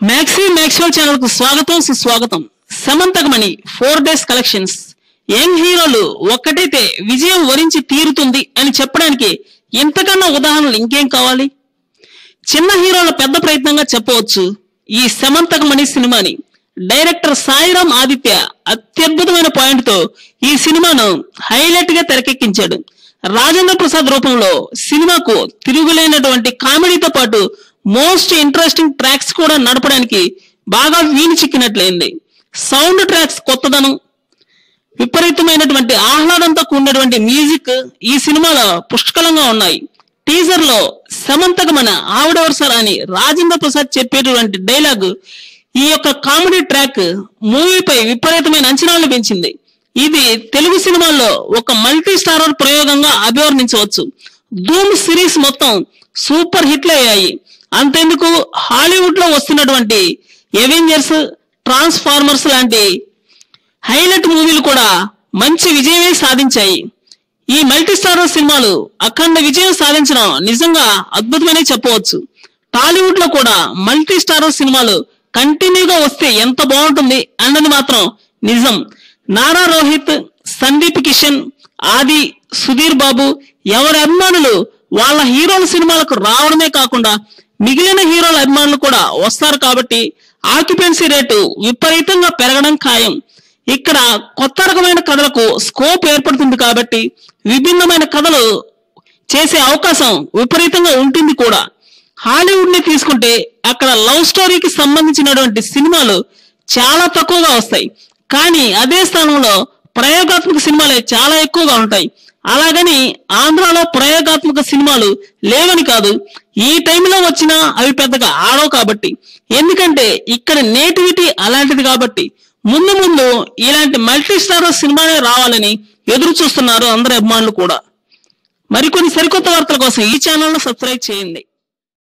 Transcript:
Maximal channel को स्वागतम सुस्वागतम సమంతకమణి 4 days కలెక్షన్స్ యంగ్ హీరోలు ఒక్కటైతే విజయం వరించి తీరుతుంది అని చెప్పడానికి ఇంతకన్నా ఉదాహరణలు ఇంకేం కావాలి. చిన్న హీరోల పెద్ద ప్రయత్నంగా చెప్పవచ్చు ఈ సమంతకమణి సినిమాని. డైరెక్టర్ సాయిరామ్ ఆదిత్య అత్యద్భుతమైన పాయింట్ తో ఈ సినిమాను హైలైట్ గా తెరకెక్కించాడు. రాజేంద్ర ప్రసాద్ రూపంలో సినిమాకు తిరుగులేనటువంటి కామెడీతో పాటు మోస్ట్ ఇంట్రెస్టింగ్ ట్రాక్స్ కూడా నడపడానికి బాగా వీలు చిక్కినట్లయింది. సౌండ్ ట్రాక్స్ కొత్తదనం, విపరీతమైనటువంటి ఆహ్లాదంతో కూడినటువంటి మ్యూజిక్ ఈ సినిమాలో పుష్కలంగా ఉన్నాయి. టీజర్ లో సమంతకమణి ఆవిడెవరు అని రాజేంద్ర ప్రసాద్ చెప్పేటువంటి డైలాగ్ ఈ యొక్క కామెడీ ట్రాక్ మూవీపై విపరీతమైన అంచనాలను పెంచింది. ఇది తెలుగు సినిమాల్లో ఒక మల్టీ స్టారర్ ప్రయోగంగా అభివర్ణించవచ్చు. ధూమ్ సిరీస్ మొత్తం సూపర్ హిట్లు అయ్యాయి. అంతెందుకు హాలీవుడ్ లో వస్తున్నటువంటి ఎవెంజర్స్, ట్రాన్స్ఫార్మర్స్ లాంటి హైలైట్ మూవీలు కూడా మంచి విజయమే సాధించాయి. ఈ మల్టీ స్టారర్ సినిమాలు అఖండ విజయం సాధించడం నిజంగా అద్భుతమనే చెప్పవచ్చు. టాలీవుడ్ లో కూడా మల్టీ స్టారర్ సినిమాలు కంటిన్యూగా వస్తే ఎంత బాగుంటుంది అన్నది మాత్రం నిజం. నారా రోహిత్, సందీప్ కిషన్, ఆది, సుధీర్ బాబు ఎవరి అభిమానులు వాళ్ళ హీరోల సినిమాలకు రావడమే కాకుండా మిగిలిన హీరోల అభిమానులు కూడా వస్తారు కాబట్టి ఆక్యుపెన్సీ రేటు విపరీతంగా పెరగడం ఖాయం. ఇక్కడ కొత్త రకమైన కథలకు స్కోప్ ఏర్పడుతుంది కాబట్టి విభిన్నమైన కథలు చేసే అవకాశం విపరీతంగా ఉంటుంది కూడా. హాలీవుడ్ ని తీసుకుంటే అక్కడ లవ్ స్టోరీకి సంబంధించినటువంటి సినిమాలు చాలా తక్కువగా వస్తాయి. కానీ అదే స్థానంలో ప్రయోగాత్మక సినిమాలే చాలా ఎక్కువగా ఉంటాయి. అలాగని ఆంధ్రాలో ప్రయోగాత్మక సినిమాలు లేవని కాదు, ఈ టైంలో వచ్చినా అవి పెద్దగా ఆడవు కాబట్టి. ఎందుకంటే ఇక్కడ నేటివిటీ అలాంటిది కాబట్టి ముందు ముందు ఇలాంటి మల్టీ స్టారర్ సినిమానే రావాలని ఎదురు చూస్తున్నారు అందరి అభిమానులు కూడా. మరికొన్ని సరికొత్త వార్తల కోసం ఈ ఛానల్ ను సబ్స్క్రైబ్ చేయండి.